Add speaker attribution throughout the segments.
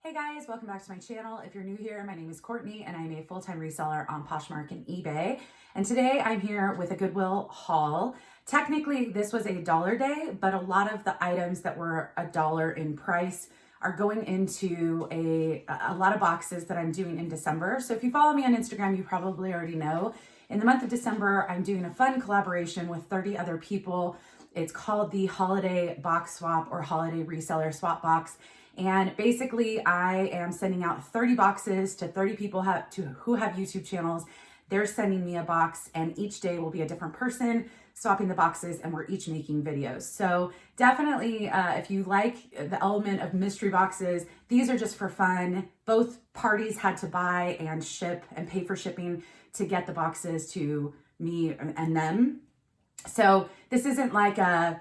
Speaker 1: Hey guys, welcome back to my channel. If you're new here, my name is Courtney and I'm a full-time reseller on Poshmark and eBay. And today I'm here with a Goodwill haul. Technically, this was a dollar day, but a lot of the items that were $1 in price are going into a lot of boxes that I'm doing in December. So if you follow me on Instagram, you probably already know. In the month of December, I'm doing a fun collaboration with 30 other people. It's called the Holiday Box Swap or Holiday Reseller Swap Box. And basically, I am sending out 30 boxes to 30 people who have YouTube channels. They're sending me a box, and each day will be a different person swapping the boxes, and we're each making videos. So definitely, if you like the element of mystery boxes, these are just for fun. Both parties had to buy and ship and pay for shipping to get the boxes to me and them. So this isn't like a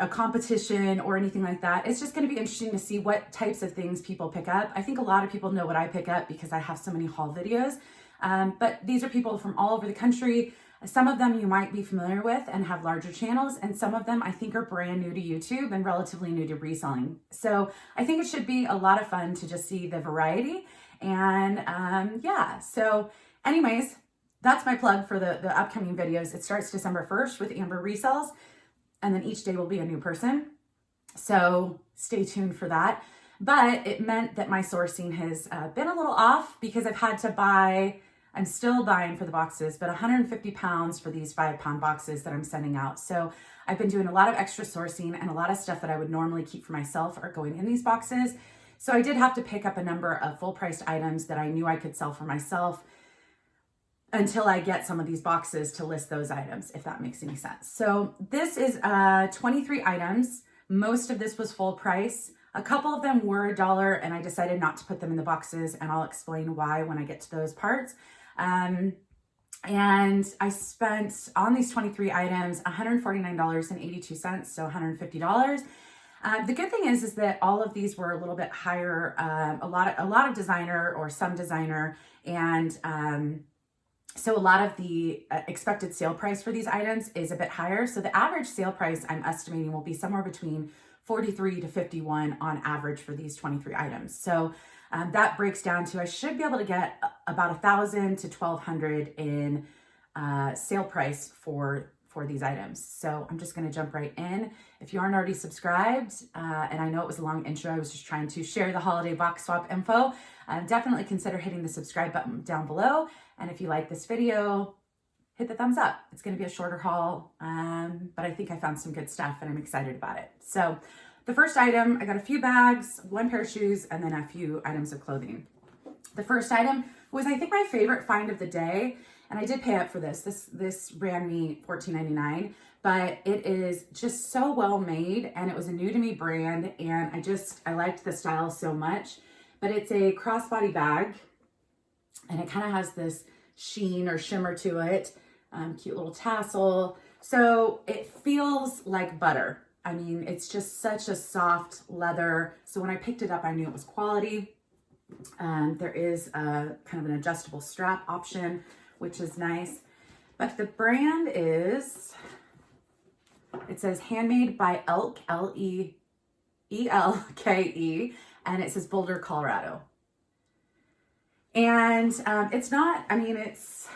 Speaker 1: competition or anything like that. It's just going to be interesting to see what types of things people pick up. I think a lot of people know what I pick up because I have so many haul videos. But these are people from all over the country. Some of them you might be familiar with and have larger channels, and some of them I think are brand new to YouTube and relatively new to reselling. So I think it should be a lot of fun to just see the variety. And yeah, so anyways, that's my plug for the upcoming videos. It starts December 1st with Amber Resells. And then each day will be a new person. So stay tuned for that. But it meant that my sourcing has been a little off because I've had to buy, I'm still buying for the boxes, but 150 pounds for these 5-pound boxes that I'm sending out. So I've been doing a lot of extra sourcing, and a lot of stuff that I would normally keep for myself are going in these boxes. So I did have to pick up a number of full-priced items that I knew I could sell for myself until I get some of these boxes to list those items, if that makes any sense. So this is 23 items. Most of this was full price. A couple of them were $1, and I decided not to put them in the boxes, and I'll explain why when I get to those parts. And I spent on these 23 items $149.82, so $150. The good thing is that all of these were a little bit higher, a lot of designer or some designer, and so a lot of the expected sale price for these items is a bit higher. So the average sale price I'm estimating will be somewhere between 43 to 51 on average for these 23 items. So that breaks down to I should be able to get about $1,000 to $1,200 in sale price for these items. So I'm just going to jump right in. If you aren't already subscribed, and I know it was a long intro, I was just trying to share the holiday box swap info, definitely consider hitting the subscribe button down below. And if you like this video, hit the thumbs up. It's going to be a shorter haul, but I think I found some good stuff and I'm excited about it. So the first item, I got a few bags, one pair of shoes, and then a few items of clothing. The first item was, I think, my favorite find of the day. And I did pay up for this. This ran me $14.99, but it is just so well made, and it was a new to me brand, and I liked the style so much. But it's a crossbody bag, and it kind of has this sheen or shimmer to it, cute little tassel. So it feels like butter. I mean, it's just such a soft leather. So when I picked it up, I knew it was quality. There is a kind of an adjustable strap option, which is nice. But the brand is, it says handmade by Elk, L-E-E-L-K-E, and it says Boulder, Colorado. And it's not, I mean, it's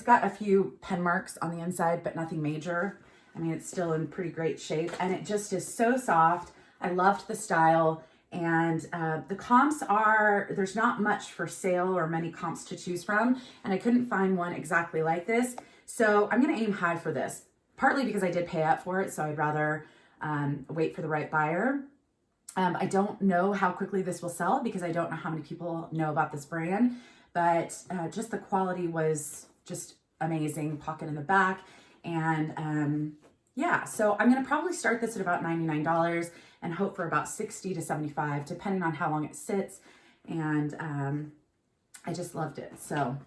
Speaker 1: got a few pen marks on the inside, but nothing major. I mean, it's still in pretty great shape, and it just is so soft. I loved the style. And the comps there's not much for sale or many comps to choose from. And I couldn't find one exactly like this. So I'm going to aim high for this, partly because I did pay up for it. So I'd rather wait for the right buyer. I don't know how quickly this will sell because I don't know how many people know about this brand. But just the quality was just amazing. Pocket in the back. And yeah, so I'm going to probably start this at about $99 and hope for about $60 to $75, depending on how long it sits. And I just loved it. So,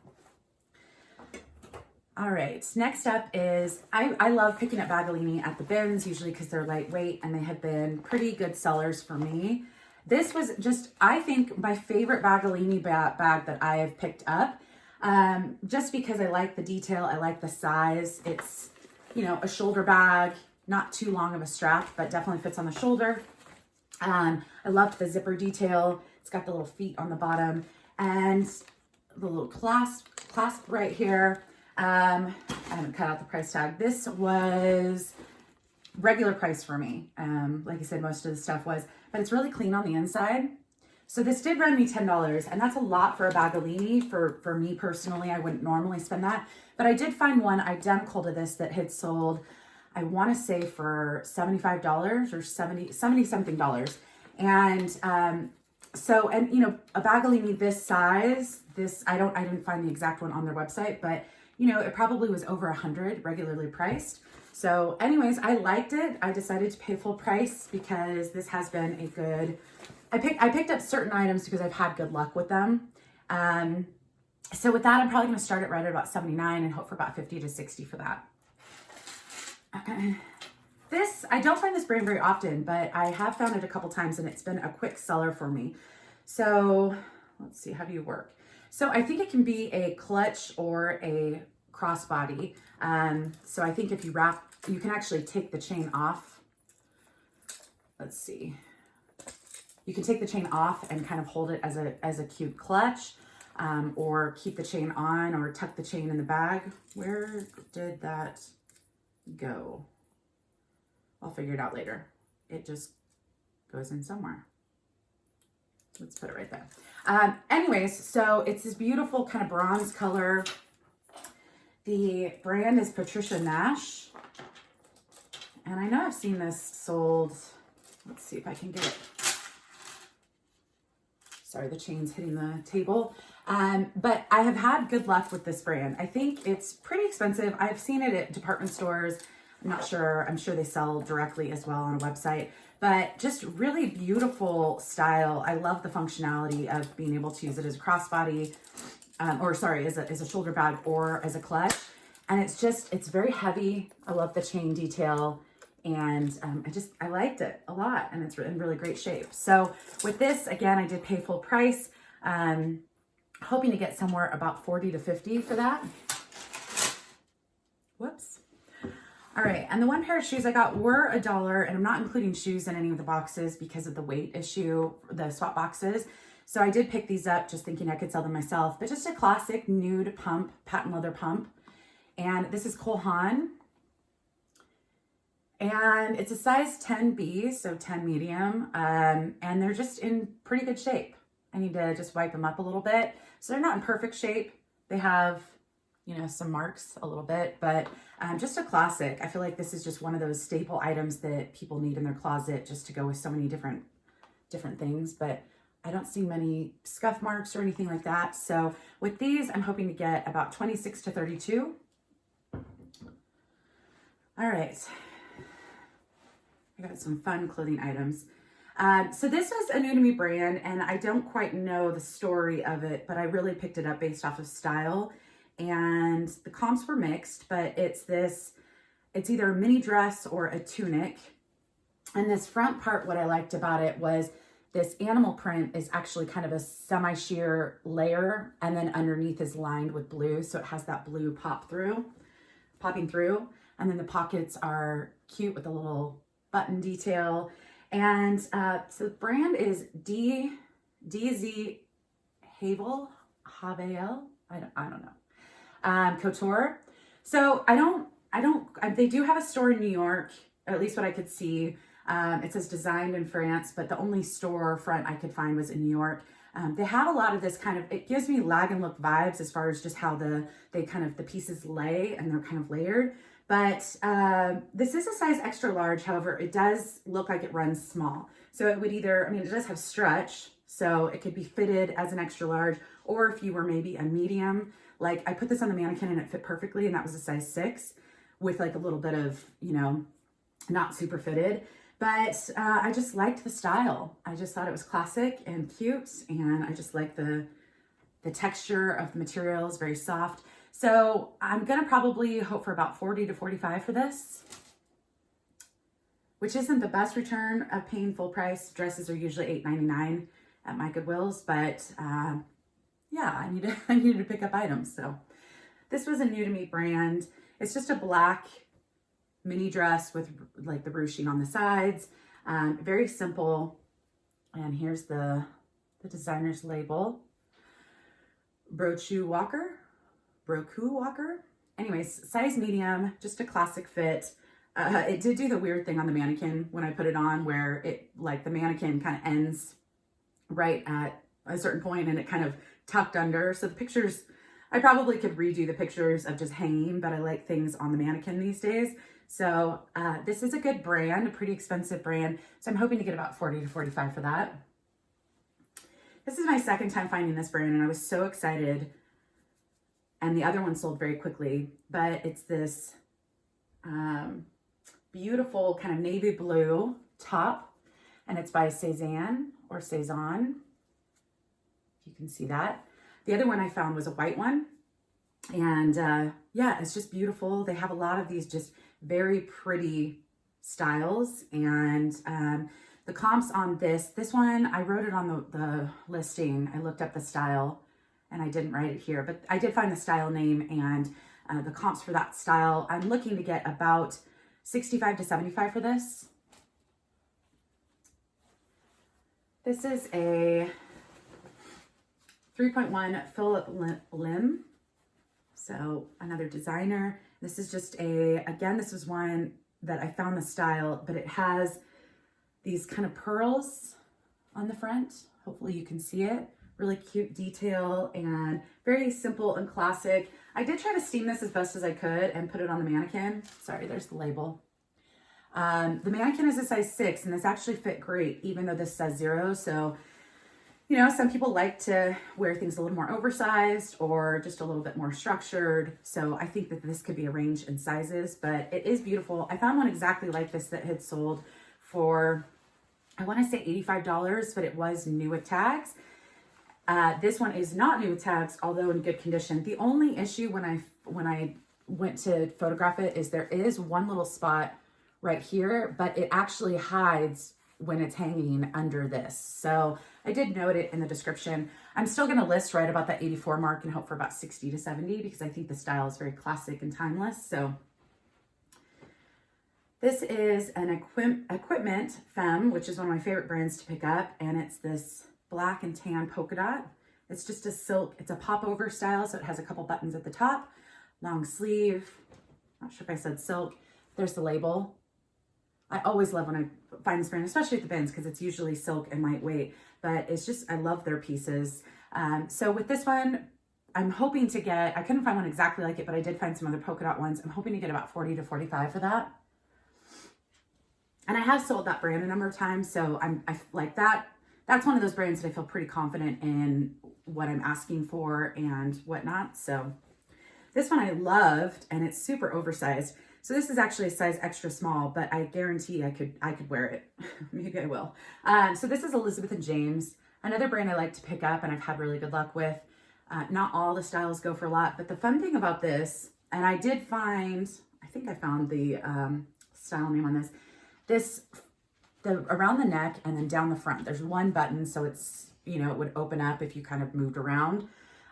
Speaker 1: all right, next up is, I love picking up Bagolini at the bins, usually because they're lightweight, and they have been pretty good sellers for me. This was just, I think, my favorite Bagolini bag that I have picked up, just because I like the detail, I like the size. It's, a shoulder bag, not too long of a strap, but definitely fits on the shoulder. I loved the zipper detail. It's got the little feet on the bottom and the little clasp right here. I haven't cut out the price tag. This was regular price for me. Like I said, most of the stuff was, but it's really clean on the inside. So this did run me $10, and that's a lot for a Bagolini. For me personally, I wouldn't normally spend that, but I did find one identical to this that had sold, I want to say for $75 or 70 something dollars. And so, and you know, a Bagolini this size, I didn't find the exact one on their website, but you know, it probably was over 100 regularly priced. So anyways, I liked it. I decided to pay full price because this has been a good, I picked up certain items because I've had good luck with them. So with that, I'm probably going to start it right at about 79 and hope for about 50 to 60 for that. This, I don't find this brand very often, but I have found it a couple times and it's been a quick seller for me. So let's see, how do you work? So I think it can be a clutch or a crossbody. So I think if you wrap, you can actually take the chain off. Let's see. You can take the chain off and kind of hold it as a cute clutch, or keep the chain on or tuck the chain in the bag. Where did that go? I'll figure it out later. It just goes in somewhere. Let's put it right there. Anyways, so it's this beautiful kind of bronze color. The brand is Patricia Nash. And I know I've seen this sold. Let's see if I can get it. Sorry, the chain's hitting the table. But I have had good luck with this brand. I think it's pretty expensive. I've seen it at department stores. I'm not sure. I'm sure they sell directly as well on a website. But just really beautiful style. I love the functionality of being able to use it as a crossbody, as a shoulder bag or as a clutch. And it's very heavy. I love the chain detail. And I liked it a lot, and it's in really great shape. So with this, again, I did pay full price, hoping to get somewhere about 40 to 50 for that. Whoops. All right, and the one pair of shoes I got were $1, and I'm not including shoes in any of the boxes because of the weight issue, the swap boxes. So I did pick these up just thinking I could sell them myself, but just a classic nude pump, patent leather pump. And this is Cole Haan. And it's a size 10B, so 10 medium, and they're just in pretty good shape. I need to just wipe them up a little bit. So they're not in perfect shape. They have, you know, some marks a little bit, but just a classic. I feel like this is just one of those staple items that people need in their closet just to go with so many different things, but I don't see many scuff marks or anything like that. So with these, I'm hoping to get about 26 to 32. All right. I got some fun clothing items. So this was a new to me brand, and I don't quite know the story of it, but I really picked it up based off of style. And the comps were mixed, but it's either a mini dress or a tunic. And this front part, what I liked about it was this animal print is actually kind of a semi-sheer layer, and then underneath is lined with blue. So it has that blue popping through. And then the pockets are cute with a little button detail. And so the brand is DZ Havel, I don't know. Couture. So they do have a store in New York, at least what I could see. It says designed in France, but the only storefront I could find was in New York. They have a lot of this kind of, it gives me Lag and Look vibes as far as just how the pieces lay and they're kind of layered. But this is a size extra large. However, it does look like it runs small. So it would either, it does have stretch, so it could be fitted as an extra large, or if you were maybe a medium, like I put this on the mannequin and it fit perfectly, and that was a size 6 with like a little bit of, not super fitted. But I just liked the style. I just thought it was classic and cute, and I just like the texture of the materials, very soft. So I'm going to probably hope for about 40 to 45 for this, which isn't the best return of paying full price. Dresses are usually $8.99 at my Goodwills, but yeah, I needed to pick up items. So this was a new to me brand. It's just a black mini dress with like the ruching on the sides. Very simple. And here's the designer's label. Brochu Walker. Anyways, size medium, just a classic fit. It did do the weird thing on the mannequin when I put it on where it, like the mannequin kind of ends right at a certain point and it kind of tucked under. So the pictures, I probably could redo the pictures of just hanging, but I like things on the mannequin these days. So this is a good brand, a pretty expensive brand. So I'm hoping to get about 40 to 45 for that. This is my second time finding this brand and I was so excited. And the other one sold very quickly, but it's this beautiful kind of navy blue top, and it's by Cezanne or Cezanne. You can see that. The other one I found was a white one, and yeah, it's just beautiful. They have a lot of these just very pretty styles, and the comps on this one, I wrote it on the listing. I looked up the style and I didn't write it here, but I did find the style name and the comps for that style. I'm looking to get about 65 to 75 for this. This is a 3.1 Philip Lim. So another designer. This is just again, this was one that I found the style, but it has these kind of pearls on the front. Hopefully you can see it. Really cute detail and very simple and classic. I did try to steam this as best as I could and put it on the mannequin. Sorry, there's the label. The mannequin is a size 6 and this actually fit great, even though this says 0. So, you know, some people like to wear things a little more oversized or just a little bit more structured. So I think that this could be a range in sizes, but it is beautiful. I found one exactly like this that had sold for, I want to say $85, but it was new with tags. This one is not new with tags, although in good condition. The only issue when I went to photograph it is there is one little spot right here, but it actually hides when it's hanging under this. So I did note it in the description. I'm still going to list right about that 84 mark and hope for about 60 to 70 because I think the style is very classic and timeless. So this is an Equipment Femme, which is one of my favorite brands to pick up, and it's this black and tan polka dot. It's just a silk, it's a popover style, so it has a couple buttons at the top, long sleeve, not sure if I said silk. There's the label. I always love when I find this brand, especially at the bins, because it's usually silk and lightweight, but it's just, I love their pieces. So with this one, I'm hoping to get, I couldn't find one exactly like it, but I did find some other polka dot ones. I'm hoping to get about 40 to 45 for that. And I have sold that brand a number of times, so I like that. That's one of those brands that I feel pretty confident in what I'm asking for and whatnot. So this one I loved, and it's super oversized. So this is actually a size extra small, but I guarantee I could wear it. Maybe I will. So this is Elizabeth & James, another brand I like to pick up and I've had really good luck with. Not all the styles go for a lot, but the fun thing about this, and I did find, I think I found the style name on this, around the neck and then down the front, there's one button, so it's, you know, it would open up if you kind of moved around.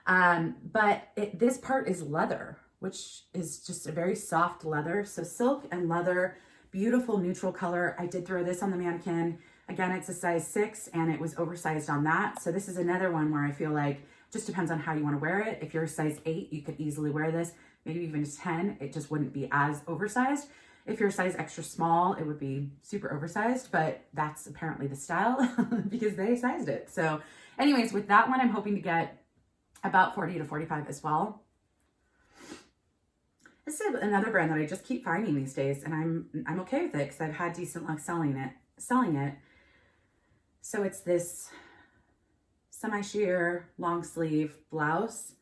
Speaker 1: But this part is leather, which is just a very soft leather. So silk and leather, beautiful neutral color. I did throw this on the mannequin. Again, it's a size 6 and it was oversized on that. So this is another one where I feel like just depends on how you want to wear it. If you're a size 8, you could easily wear this. Maybe even a 10, it just wouldn't be as oversized. If you're a size extra small, it would be super oversized, but that's apparently the style because they sized it. So anyways, with that one, I'm hoping to get about 40 to 45 as well. This is another brand that I just keep finding these days, and I'm okay with it because I've had decent luck selling it. So it's this semi-sheer long sleeve blouse,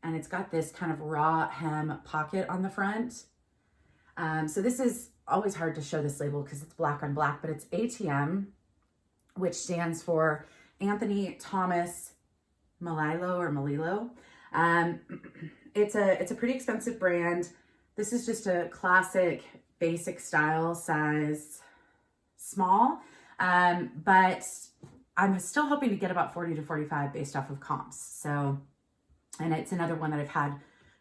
Speaker 1: and it's got this kind of raw hem pocket on the front. So this is always hard to show this label because it's black on black, but it's ATM, which stands for Anthony Thomas Malilo. It's a pretty expensive brand. This is just a classic basic style size small, but I'm still hoping to get about 40 to 45 based off of comps. So, and it's another one that I've had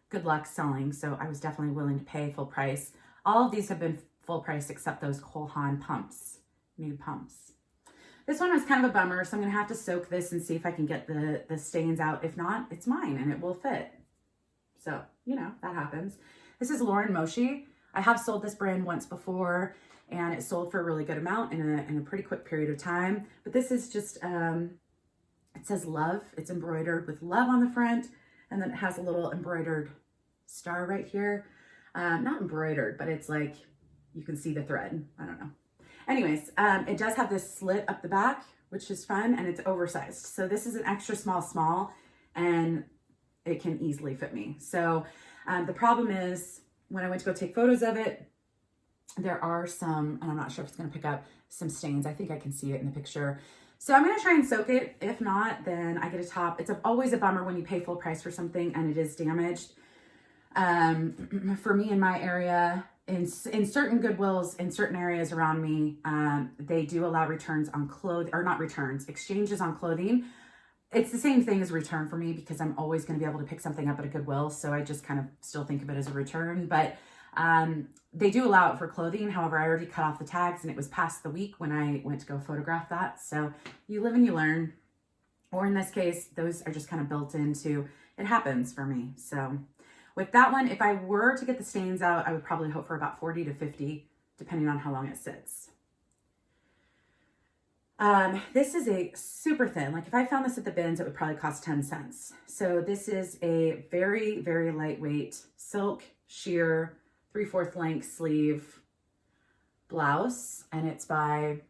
Speaker 1: good luck selling. So I was definitely willing to pay full price. All of these have been full price except those Cole Haan pumps, nude pumps. This one was kind of a bummer, so I'm gonna have to soak this and see if I can get the stains out. If not, it's mine and it will fit. So, you know, that happens. This is Lauren Moshi. I have sold this brand once before, and it sold for a really good amount in a pretty quick period of time. But this is just, it says love. It's embroidered with love on the front, and then it has a little embroidered star right here. Not embroidered, but it's like, you can see the thread. I don't know. Anyways, it does have this slit up the back, which is fun, and it's oversized. So this is an extra small, and it can easily fit me. So the problem is when I went to go take photos of it, there are some, and I'm not sure if it's gonna pick up some stains. I think I can see it in the picture. So I'm gonna try and soak it. If not, then I get a top. It's always a bummer when you pay full price for something and it is damaged. For me in my area, in certain Goodwills, in certain areas around me, they do allow returns on clothing, or not returns, exchanges on clothing. It's the same thing as a return for me because I'm always going to be able to pick something up at a Goodwill. So I just kind of still think of it as a return, but they do allow it for clothing. However, I already cut off the tags and it was past the week when I went to go photograph that. So you live and you learn, or in this case, those are just kind of built into, it happens for me. So with that one, if I were to get the stains out, I would probably hope for about 40 to 50, depending on how long it sits. This is a super thin, like if I found this at the bins, it would probably cost 10 cents. So this is a very, very lightweight silk sheer 3/4 length sleeve blouse, and it's by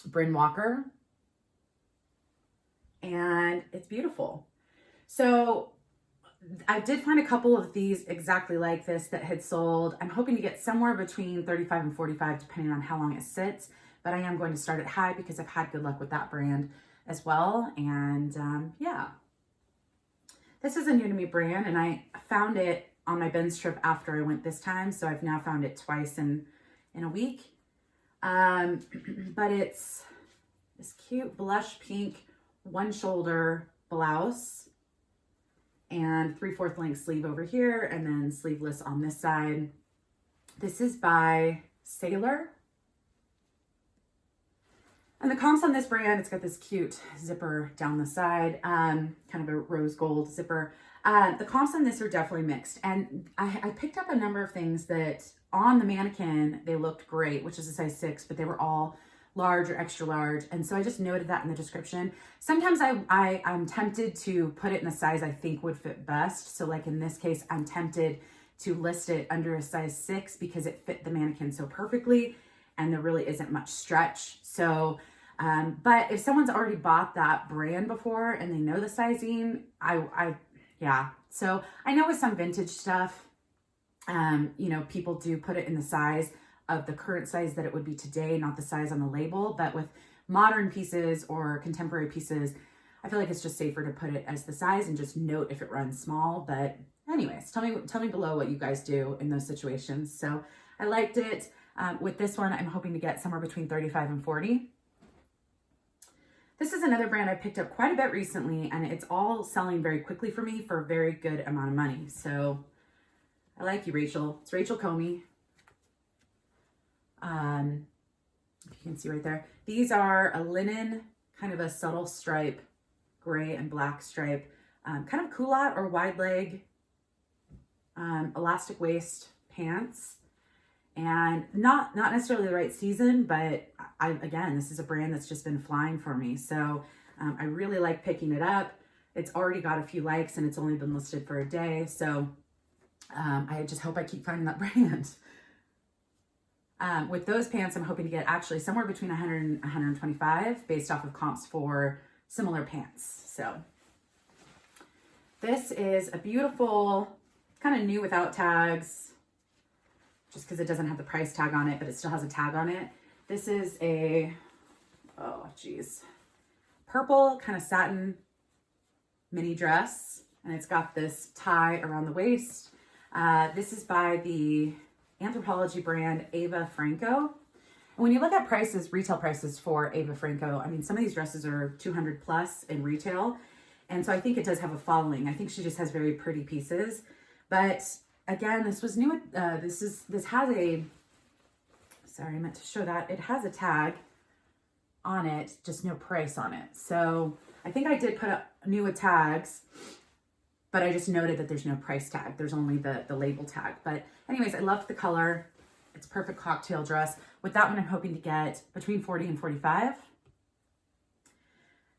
Speaker 1: Bryn Walker, and it's beautiful. So I did find a couple of these exactly like this that had sold. I'm hoping to get somewhere between 35 and 45, depending on how long it sits. But I am going to start it high because I've had good luck with that brand as well. And yeah, this is a new to me brand, and I found it on my bins trip after I went this time. So I've now found it twice in a week. But it's this cute blush pink one shoulder blouse and 3/4 length sleeve over here, and then sleeveless on this side. This is by Sailor. And the comps on this brand, it's got this cute zipper down the side, kind of a rose gold zipper. The comps on this are definitely mixed. And I picked up a number of things that on the mannequin, they looked great, which is a size 6, but they were all large or extra large. And so I just noted that in the description. Sometimes I'm tempted to put it in a size I think would fit best. So like in this case, I'm tempted to list it under a size 6 because it fit the mannequin so perfectly and there really isn't much stretch. So, but if someone's already bought that brand before and they know the sizing, yeah. So I know with some vintage stuff, you know, people do put it in the size of the current size that it would be today, not the size on the label. But with modern pieces or contemporary pieces, I feel like it's just safer to put it as the size and just note if it runs small. But anyways, tell me below what you guys do in those situations. So I liked it. With this one, I'm hoping to get somewhere between 35 and 40. This is another brand I picked up quite a bit recently, and it's all selling very quickly for me for a very good amount of money. So I like you, Rachel. It's Rachel Comey. If you can see right there. These are a linen, kind of a subtle stripe, gray and black stripe, kind of culotte or wide leg, elastic waist pants. And not necessarily the right season, but again, this is a brand that's just been flying for me. So I really like picking it up. It's already got a few likes and it's only been listed for a day. So I just hope I keep finding that brand. With those pants, I'm hoping to get actually somewhere between 100 and 125 based off of comps for similar pants. So this is a beautiful, kind of new without tags, just because it doesn't have the price tag on it, but it still has a tag on it. This is a, oh geez, purple kind of satin mini dress, and it's got this tie around the waist. This is by the Anthropologie brand Ava Franco. And when you look at prices, retail prices for Ava Franco, I mean, some of these dresses are 200 plus in retail. And so I think it does have a following. I think she just has very pretty pieces. But again, this was new. This has a, sorry, I meant to show that. It has a tag on it, just no price on it. So I think I did put up new tags, but I just noted that there's no price tag. There's only the label tag. But anyways, I loved the color. It's perfect cocktail dress. With that one, I'm hoping to get between 40 and 45.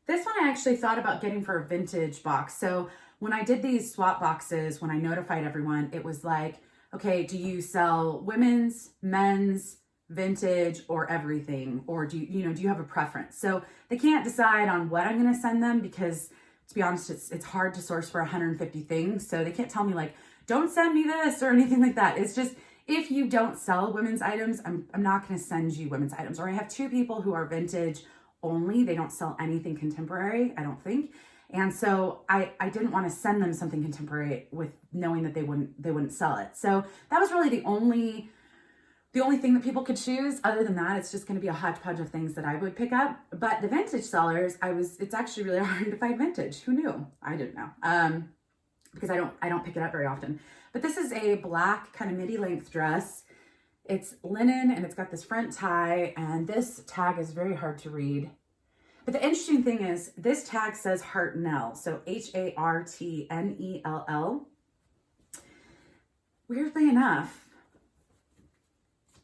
Speaker 1: This one I actually thought about getting for a vintage box. So when I did these swap boxes, when I notified everyone, it was like, okay, do you sell women's, men's, vintage, or everything? Or do you have a preference? So they can't decide on what I'm going to send them because, to be honest, it's hard to source for 150 things. So they can't tell me like, don't send me this or anything like that. It's just, if you don't sell women's items, I'm not going to send you women's items. Or I have two people who are vintage only. They don't sell anything contemporary, I don't think. And so I didn't want to send them something contemporary with knowing that they wouldn't sell it. So that was really the only thing that people could choose. Other than that, it's just going to be a hodgepodge of things that I would pick up. But the vintage sellers, it's actually really hard to find vintage. Who knew? I didn't know. Because I don't pick it up very often. But this is a black kind of midi length dress. It's linen and it's got this front tie, and this tag is very hard to read. But the interesting thing is this tag says Hartnell, so Hartnell. Weirdly enough,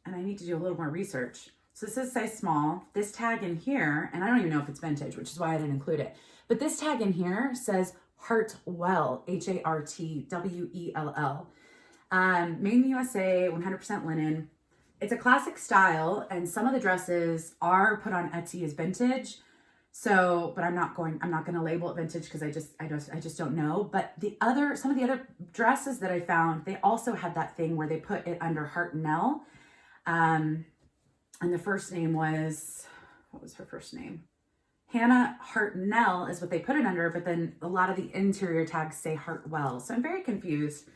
Speaker 1: and I need to do a little more research. So this is size small. This tag in here, and I don't even know if it's vintage, which is why I didn't include it. But this tag in here says Hartwell, Hartwell. Made in the USA, 100% linen. It's a classic style, and some of the dresses are put on Etsy as vintage. So, but I'm not going to label it vintage because I just don't know. But some of the other dresses that I found, they also had that thing where they put it under Hartnell. And the first name was, what was her first name? Hannah Hartnell is what they put it under, but then a lot of the interior tags say Hartwell. So I'm very confused.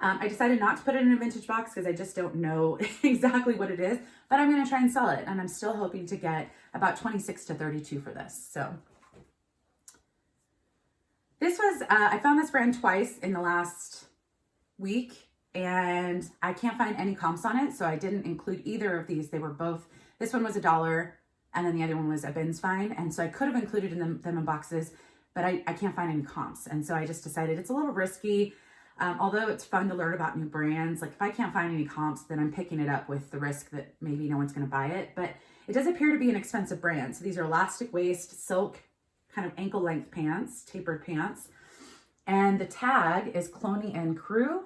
Speaker 1: I decided not to put it in a vintage box because I just don't know exactly what it is, but I'm going to try and sell it. And I'm still hoping to get about 26 to 32 for this. So this was, I found this brand twice in the last week and I can't find any comps on it. So I didn't include either of these. They were both, this one was $1 and then the other one was a bin's fine. And so I could have included them in boxes, but I can't find any comps. And so I just decided it's a little risky. Although it's fun to learn about new brands, like if I can't find any comps, then I'm picking it up with the risk that maybe no one's going to buy it. But it does appear to be an expensive brand. So these are elastic waist, silk, kind of ankle length pants, tapered pants. And the tag is Cloney and Crew.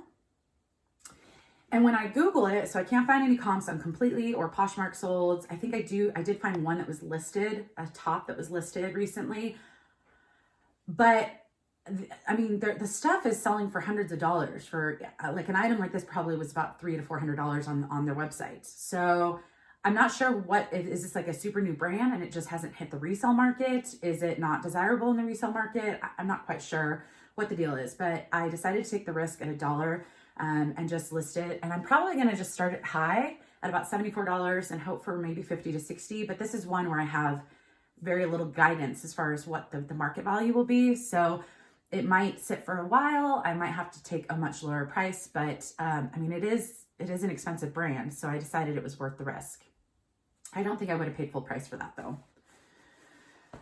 Speaker 1: And when I Google it, so I can't find any comps on Completely or Poshmark solds. I think I did find one that was listed, a top that was listed recently. But I mean, the stuff is selling for hundreds of dollars for like an item like this probably was about $300 to $400 on their website. So I'm not sure is this like a super new brand and it just hasn't hit the resale market? Is it not desirable in the resale market? I'm not quite sure what the deal is, but I decided to take the risk at $1 and just list it. And I'm probably going to just start it high at about $74 and hope for maybe 50 to 60. But this is one where I have very little guidance as far as what the market value will be. So it might sit for a while. I might have to take a much lower price, but I mean, it is an expensive brand. So I decided it was worth the risk. I don't think I would have paid full price for that though.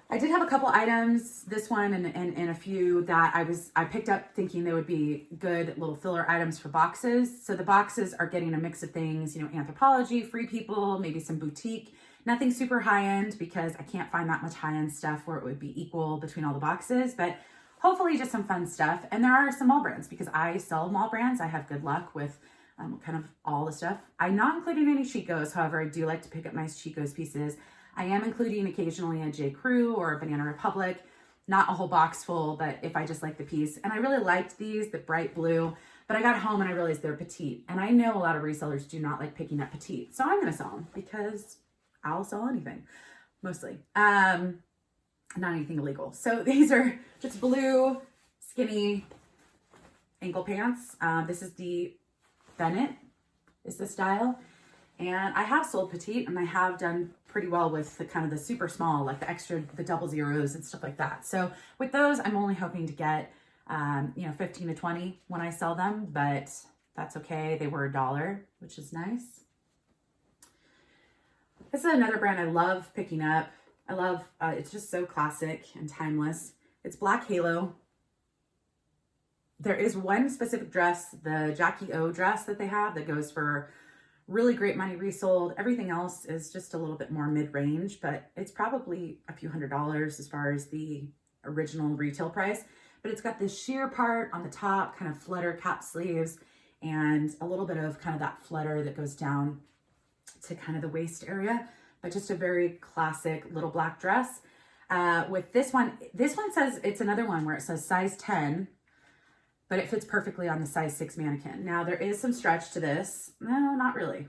Speaker 1: I did have a couple items, this one and a few that I picked up thinking they would be good little filler items for boxes. So the boxes are getting a mix of things, Anthropologie, Free People, maybe some boutique, nothing super high end because I can't find that much high end stuff where it would be equal between all the boxes, but hopefully just some fun stuff. And there are some mall brands because I sell mall brands. I have good luck with kind of all the stuff. I'm not including any Chico's. However, I do like to pick up nice Chico's pieces. I am including occasionally a J. Crew or a Banana Republic. Not a whole box full, but if I just like the piece. And I really liked these, the bright blue. But I got home and I realized they're petite. And I know a lot of resellers do not like picking up petite. So I'm going to sell them because I'll sell anything, mostly. Not anything illegal. So these are just blue, skinny ankle pants. This is the Bennett, is the style. And I have sold petite and I have done pretty well with the kind of the super small, like the double zeros and stuff like that. So with those, I'm only hoping to get, 15 to 20 when I sell them, but that's okay. They were $1, which is nice. This is another brand I love picking up. I love, it's just so classic and timeless. It's black halo. There is one specific dress, the Jackie O dress that they have that goes for really great money resold. Everything else is just a little bit more mid-range, but it's probably a few $100s as far as the original retail price. But it's got this sheer part on the top, kind of flutter cap sleeves, and a little bit of kind of that flutter that goes down to kind of the waist area, but just a very classic little black dress. With this one says, it's another one where it says size 10, but it fits perfectly on the size 6 mannequin. Now there is some stretch to this. No, not really.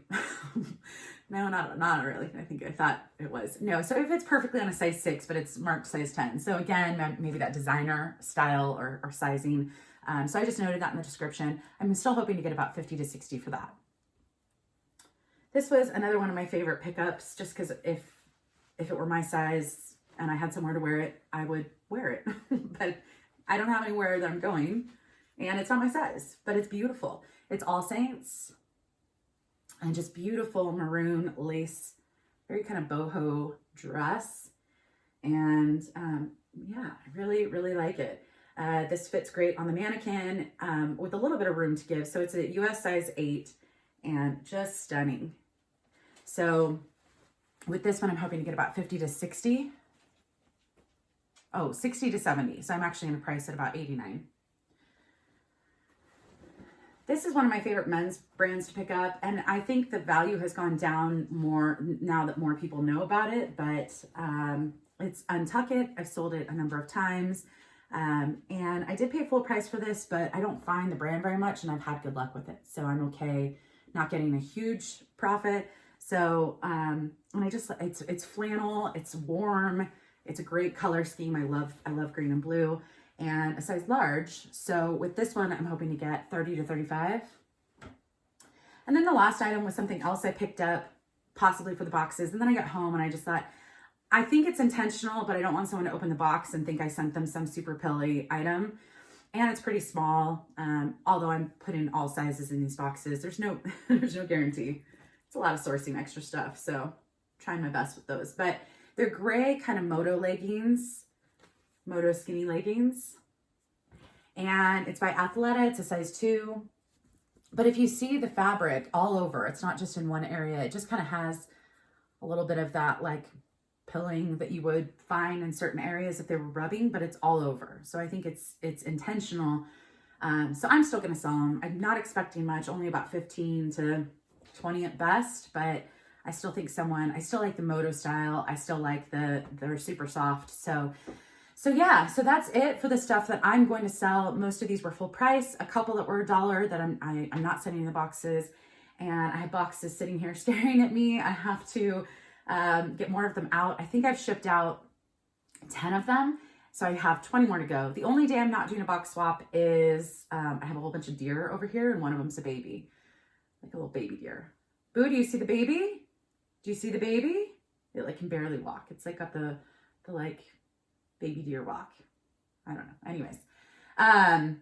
Speaker 1: No, not really. I thought it was. No, so it fits perfectly on a size 6, but it's marked size 10. So again, maybe that designer style or sizing. So I just noted that in the description. I'm still hoping to get about 50 to 60 for that. This was another one of my favorite pickups, just because if it were my size and I had somewhere to wear it, I would wear it. But I don't have anywhere that I'm going, and it's not my size, but it's beautiful. It's All Saints, and just beautiful maroon lace, very kind of boho dress. And yeah, I really, really like it. This fits great on the mannequin with a little bit of room to give. So it's a US size 8 and just stunning. So with this one, I'm hoping to get about 50 to 60. Oh, 60 to 70. So I'm actually going to price it about 89. This is one of my favorite men's brands to pick up, and I think the value has gone down more now that more people know about it, but it's Untucked. I've sold it a number of times, and I did pay full price for this, but I don't find the brand very much, and I've had good luck with it, so I'm okay not getting a huge profit. So, and it's flannel, it's warm, it's a great color scheme. I love green and blue. And a size large. So with this one, I'm hoping to get 30 to 35. And then the last item was something else I picked up, possibly for the boxes. And then I got home and I just thought, I think it's intentional, but I don't want someone to open the box and think I sent them some super pilly item. And it's pretty small. Although I'm putting all sizes in these boxes, there's no guarantee. It's a lot of sourcing extra stuff. So I'm trying my best with those, but they're gray kind of moto skinny leggings, and it's by Athleta. It's a size 2, but if you see the fabric all over, it's not just in one area. It just kind of has a little bit of that like pilling that you would find in certain areas if they were rubbing, but it's all over. So I think it's intentional. So I'm still going to sell them. I'm not expecting much, only about 15 to 20 at best, but I still think I still like the moto style. I still like they're super soft. So yeah, so that's it for the stuff that I'm going to sell. Most of these were full price. A couple that were $1 that I'm not sending in the boxes. And I have boxes sitting here staring at me. I have to get more of them out. I think I've shipped out 10 of them. So I have 20 more to go. The only day I'm not doing a box swap is I have a whole bunch of deer over here, and one of them's a baby. Like a little baby deer. Boo, do you see the baby? Do you see the baby? It like can barely walk. It's like got the like baby deer walk. I don't know. Anyways, I'm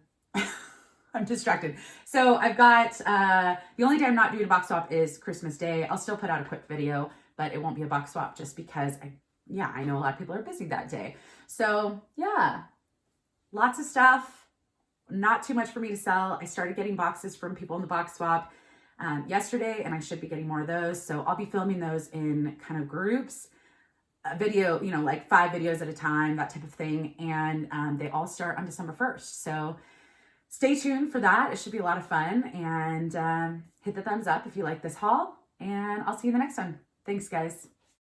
Speaker 1: distracted. So I've got, the only day I'm not doing a box swap is Christmas Day. I'll still put out a quick video, but it won't be a box swap just because I know a lot of people are busy that day. So yeah, lots of stuff, not too much for me to sell. I started getting boxes from people in the box swap yesterday, and I should be getting more of those. So I'll be filming those in kind of groups. A video, like 5 videos at a time, that type of thing. And they all start on December 1st. So stay tuned for that. It should be a lot of fun. And hit the thumbs up if you like this haul. And I'll see you in the next one. Thanks, guys.